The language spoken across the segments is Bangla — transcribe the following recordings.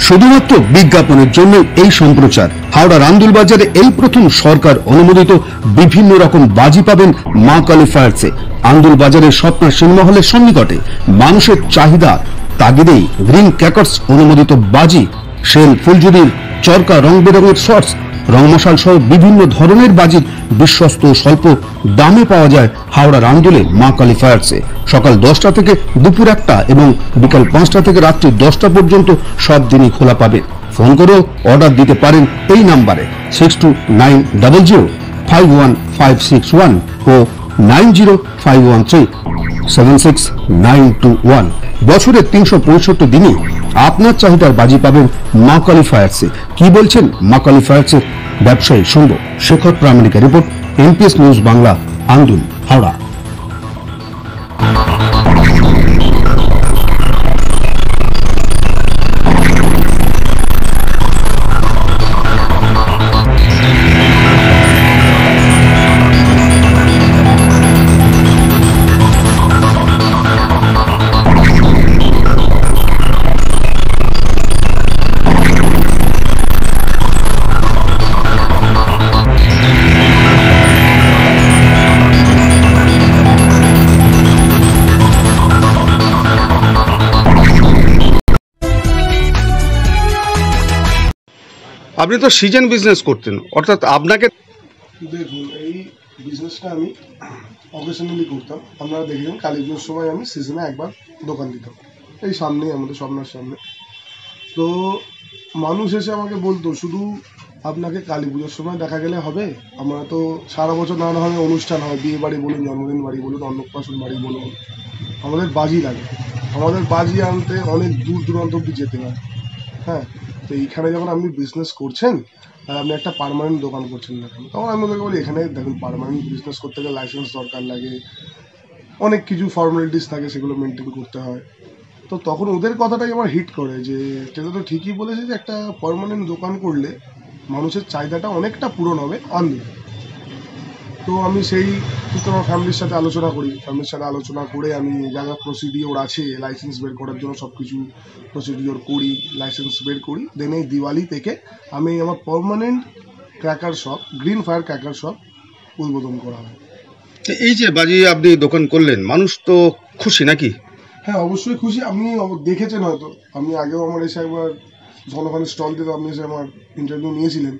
শুধুমাত্র বিজ্ঞাপনের জন্য এই সম্প্রচার। হাওড়ার আন্দুলবাজারে এই প্রথম সরকার অনুমোদিত বিভিন্ন রকম বাজি পাবেন মা কালী ফায়ার্সে। আন্দুলবাজারের স্বপ্না সিনেমা হলের সন্নিকটে মানুষের চাহিদা তাগিদেই গ্রিন ক্র্যাকার্স অনুমোদিত বাজি, শেল, ফুলঝুরির চরকা, রং বেরঙের শর্টস, রং মশাল সহ বিভিন্ন ধরনের বাজির বিশ্বস্ত স্বল্প দামে পাওয়া যায় হাওড়ার আন্দুলে মা কালী ফায়ার্সে। সকাল 10টা থেকে দুপুর 1টা এবং বিকাল 5টা থেকে রাত্রি 10টা পর্যন্ত সব দিনই খোলা পাবে। ফোন করেও অর্ডার দিতে পারেন এই নাম্বারে 6290051561 ও 9051376921। বছরের 365 দিনই আপনার চাহিদার বাজি পাবেন মা কালী ফায়ার্সে। কি বলছেন মা কালী ফায়ার্সের ব্যবসায়ী শুনব। শেখর প্রামাণিকের report, NPS news Bangla, Andul, Howrah. আপনি তো সিজন বিজনেস করতেন, অর্থাৎ আপনাকে দেখুন এই বিজনেসটা আমি অকেশনালি করতাম। আপনারা দেখেছেন কালী পুজোর সময় আমি সিজনে একবার দোকান দিতাম, এই সামনেই আমাদের স্বপ্নার সামনে। তো মানুষ এসে আমাকে বলতো শুধু আপনাকে কালী পুজোর সময় দেখা গেলে হবে, আমরা তো সারা বছর নানা ধরনের অনুষ্ঠান হয়, বিয়ে বাড়ি বলুন, জন্মদিন বাড়ি বলুন, অন্নপ্রাশন বাড়ি বলুন, আমাদের বাজি লাগে। আমাদের বাজি আনতে অনেক দূর দূরান্ত অব্দি যেতে হয়। হ্যাঁ, তো এইখানে যখন আপনি বিজনেস করছেন আর আপনি একটা পার্মানেন্ট দোকান করছেন না কেন, তখন আমি ওদেরকে বলি এখানে দেখুন পার্মানেন্ট বিজনেস করতে গেলে লাইসেন্স দরকার লাগে, অনেক কিছু ফর্মালিটিস থাকে, সেগুলো মেনটেন করতে হয়। তো তখন ওদের কথাটাই আমার হিট করে যে সেটা তো ঠিকই বলেছে যে একটা পার্মানেন্ট দোকান করলে মানুষের চাহিদাটা অনেকটা পূরণ হবে আনবে। তো আমি সেই কিন্তু আমার ফ্যামিলির সাথে আলোচনা করি, ফ্যামিলির সাথে আলোচনা করে আমি যা যা প্রসিডিওর আছে লাইসেন্স বের করার জন্য সব কিছু প্রসিডিওর করি, লাইসেন্স বের করি। দেন এই দিওয়ালি থেকে আমি আমার permanent cracker shop, green fire cracker shop উদ্বোধন করা হয়। এই যে বাজি আপনি দোকান করলেন, মানুষ তো খুশি নাকি? হ্যাঁ, অবশ্যই খুশি। আপনি দেখেছেন হয়তো, আমি আগেও আমার এসে একবার যখন ওখানে স্টল দিতে আপনি এসে আমার ইন্টারভিউ নিয়েছিলেন,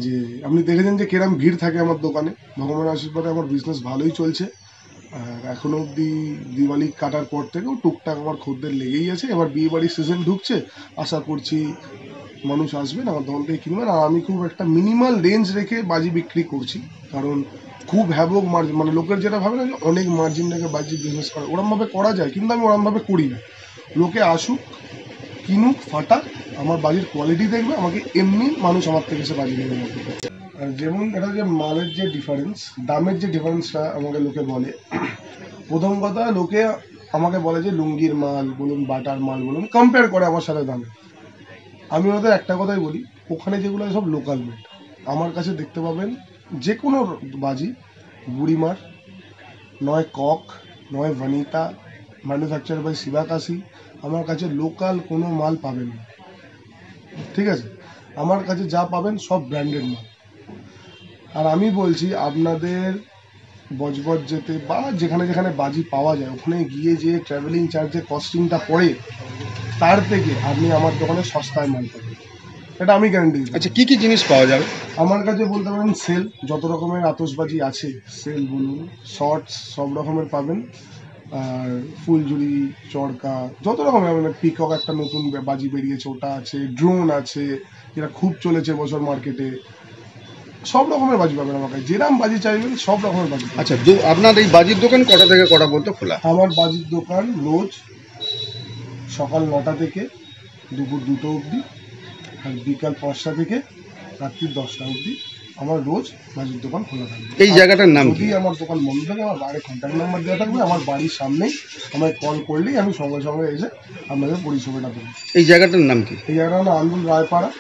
যে আপনি দেখেছেন যে কিরম ভিড় থাকে আমার দোকানে। ভগবানের আশীর্বাদে আমার বিজনেস ভালোই চলছে। আর এখনো অবধি দিওয়ালি কাটার পর থেকেও টুকটাক আমার খদ্দের লেগেই আছে। এবার বিয়ে বাড়ির সিজন ঢুকছে, আশা করছি মানুষ আসবেন আমার দোকান থেকে কিনবেন। আর আমি খুব একটা মিনিমাল রেঞ্জ রেখে বাজি বিক্রি করছি, কারণ খুব হ্যাভক মার্জিন, মানে লোকের যেটা ভাবে না যে অনেক মার্জিন রেখে বাজি বিজনেস করা, ওরমভাবে করা যায়, কিন্তু আমি ওরমভাবে করি না। লোকে আসুক, কিনুক, ফাটাক, আমার বাজির কোয়ালিটি দেখবে, আমাকে এমনি মানুষ আমার থেকে এসে বাজি নেবে। আর যেমন এটা যে মালের যে ডিফারেন্স, দামের যে ডিফারেন্সটা আমাকে লোকে বলে, প্রথম কথা লোকে আমাকে বলে যে লুঙ্গির মাল বলুন, বাটার মাল বলুন, কম্পেয়ার করে আমার সাথে দামে। আমি ওদের একটা কথাই বলি, ওখানে যেগুলো সব লোকাল মেড, আমার কাছে দেখতে পাবেন যে কোনো বাজি বুড়িমার, নয় কক, নয় ভানিতা, ম্যানুফ্যাকচার বাই শিবাকাশি, আমার কাছে লোকাল কোনো মাল পাবেন না। ঠিক আছে, আমার কাছে যা পাবেন সব ব্র্যান্ডেড মাল। আর আমি বলছি আপনাদের বজবজ যেতে বা যেখানে যেখানে বাজি পাওয়া যায় ওখানে গিয়ে যে ট্রাভেলিং চার্জে কস্টিংটা পড়ে, তার থেকে আপনি আমার দোকানে সস্তায় মাল পাবেন, এটা আমি গ্যারান্টি দিই। আচ্ছা, কি কি জিনিস পাওয়া যাবে আমার কাছে বলতে পারেন সেল, যত রকমের আতশবাজি আছে, সেল বলুন, শর্টস, সব রকমের পাবেন। আর ফুলঝুরি, চরকা, যত রকমের, মানে পিকক একটা নতুন বাজি বেরিয়েছে ওটা আছে, ড্রোন আছে যেটা খুব চলেছে বছর মার্কেটে, সব রকমের বাজি পাবেন আমার কাছে, যেরকম বাজি চাইবেন সব রকমের বাজি। আচ্ছা, আপনার এই বাজির দোকান কটা থেকে কটা পর্যন্ত খোলা? আমার বাজির দোকান রোজ সকাল 9টা থেকে দুপুর 2টো অবধি, আর বিকাল 5টা থেকে রাত্রি 10টা অবধি আমার রোজ বাজির দোকান খোলা থাকবে। এই জায়গাটার নাম কি? যদি আমার দোকান বন্ধ থাকে আমার বাইরে কন্ট্যাক্ট নাম্বার দেওয়া থাকবে, আমার বাড়ির সামনেই আমায় কল করলেই আমি সঙ্গে সঙ্গে এসে আপনাদের পরিষেবাটা দেবো। এই জায়গাটার নাম কি? এই জায়গাটা হলো আন্দুল রায়পাড়া,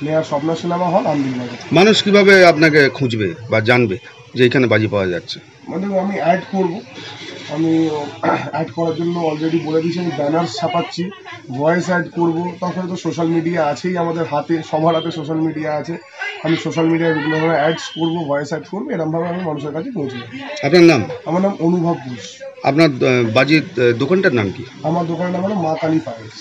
নেয়ার স্বপ্না সিনেমা হল, আন্দুল বাজার। মানুষ কিভাবে আপনাকে খুঁজবে বা জানবে যে এখানে বাজি পাওয়া যাচ্ছে? মানে আমি অ্যাড করব আমি অ্যাড করার জন্য অলরেডি বলে দিয়েছি, আমি ব্যানার ছাপাচ্ছি, ভয়েস অ্যাড করবো। তারপরে তো সোশ্যাল মিডিয়া আছেই আমাদের হাতে, সবার হাতে সোশ্যাল মিডিয়া আছে। আমি সোশ্যাল মিডিয়ায় বিভিন্ন ধরনের অ্যাডস করবো, ভয়েস অ্যাড করবো, এরকমভাবে আমি মানুষের কাছে পৌঁছে যাবো। আপনার নাম? আমার নাম অনুভব ঘোষ। আপনার বাজির দোকানটার নাম কি? আমার দোকানের নাম হলো মা কালী ফায়ার্স।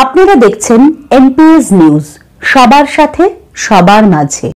আপনারা দেখছেন এনপিএস নিউজ, সবার সাথে সবার মাঝে।